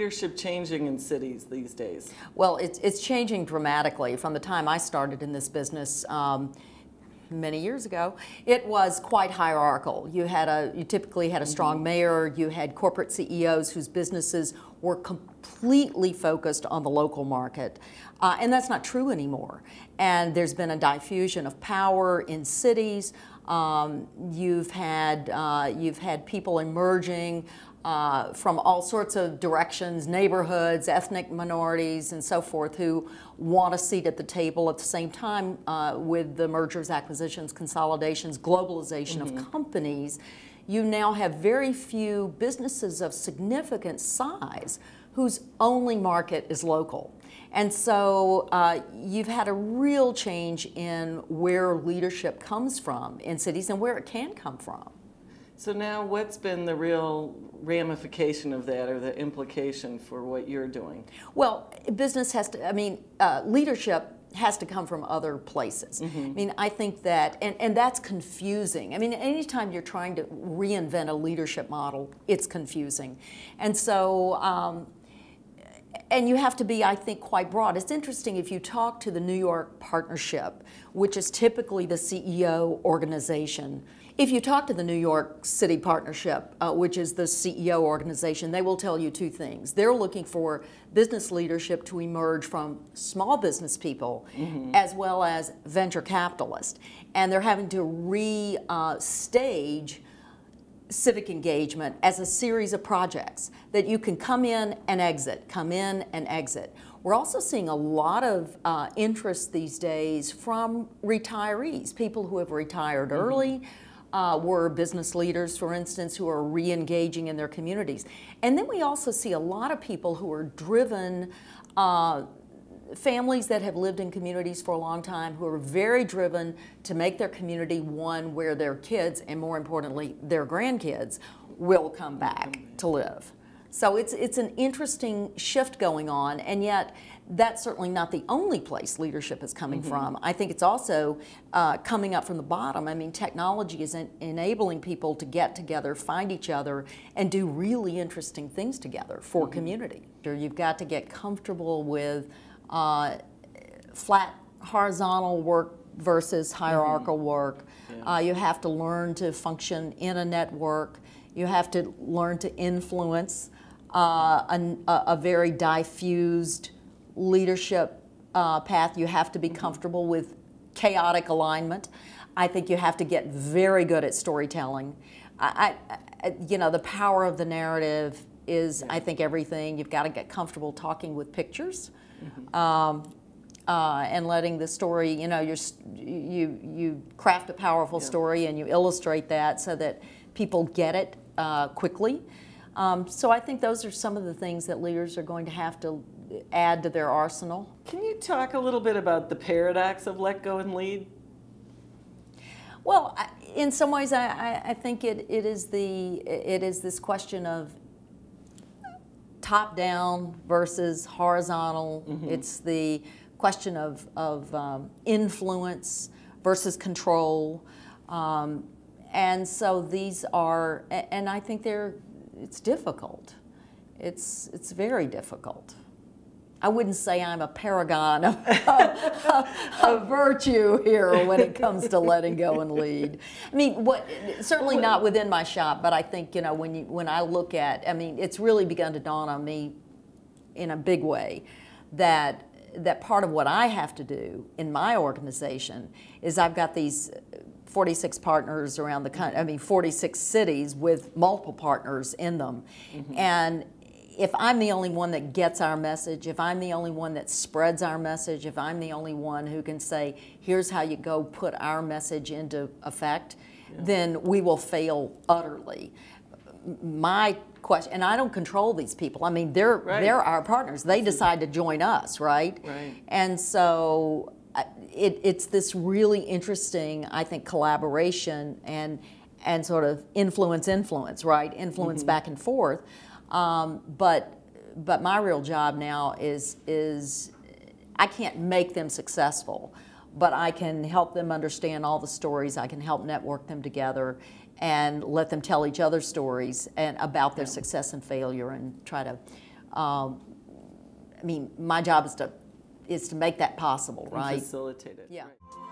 leadership changing in cities these days? Well, it's changing dramatically. From the time I started in this business many years ago, it was quite hierarchical. You typically had a strong mayor, you had corporate CEOs whose businesses were completely focused on the local market. And that's not true anymore. And there's been a diffusion of power in cities. You've had people emerging from all sorts of directions, neighborhoods, ethnic minorities, and so forth, who want a seat at the table. At the same time, with the mergers, acquisitions, consolidations, globalization of companies, you now have very few businesses of significant size whose only market is local. And so you've had a real change in where leadership comes from in cities and where it can come from. So now what's been the real ramification of that, or the implication for what you're doing? Well, business has to, leadership has to come from other places. I mean, I think that, and that's confusing. I mean, anytime you're trying to reinvent a leadership model, it's confusing. And so, and you have to be, I think, quite broad. It's interesting, if you talk to the New York Partnership, which is typically the CEO organization, if you talk to the New York City Partnership, which is the CEO organization, they will tell you two things. They're looking for business leadership to emerge from small business people as well as venture capitalists. And they're having to re-stage civic engagement as a series of projects that you can come in and exit, come in and exit. We're also seeing a lot of interest these days from retirees, people who have retired early, were business leaders, for instance, who are re-engaging in their communities. And then we also see a lot of people who are driven, families that have lived in communities for a long time, who are very driven to make their community one where their kids, and more importantly, their grandkids, will come back to live. So it's an interesting shift going on, and yet that's certainly not the only place leadership is coming from. I think it's also coming up from the bottom. I mean, technology is enabling people to get together, find each other, and do really interesting things together for community. You've got to get comfortable with flat horizontal work versus hierarchical work. You have to learn to function in a network. You have to learn to influence a very diffused leadership path. You have to be comfortable with chaotic alignment. I think you have to get very good at storytelling. You know, the power of the narrative is, I think, everything. You've got to get comfortable talking with pictures. And letting the story, you know, you craft a powerful story and you illustrate that so that people get it quickly. So I think those are some of the things that leaders are going to have to add to their arsenal. Can you talk a little bit about the paradox of let go and lead? Well, in some ways, I think it is this question of top down versus horizontal. It's the question of influence versus control. And so these are, and I think it's difficult. It's very difficult. I wouldn't say I'm a paragon of virtue here when it comes to letting go and lead. I mean, certainly not within my shop, but I think, you know, when I look at, I mean, it's really begun to dawn on me in a big way that part of what I have to do in my organization is I've got these 46 partners around the country, I mean 46 cities with multiple partners in them. And if I'm the only one that gets our message, if I'm the only one that spreads our message, if I'm the only one who can say, here's how you go put our message into effect, then we will fail utterly. My question, and I don't control these people. I mean, they're our partners. They decide to join us, right? And so it's this really interesting, I think, collaboration and sort of influence, right? Influence back and forth. But my real job now is I can't make them successful, but I can help them understand all the stories. I can help network them together and let them tell each other stories and about their success and failure, and try to I mean, my job is to make that possible, right? Facilitate it. Yeah. Right.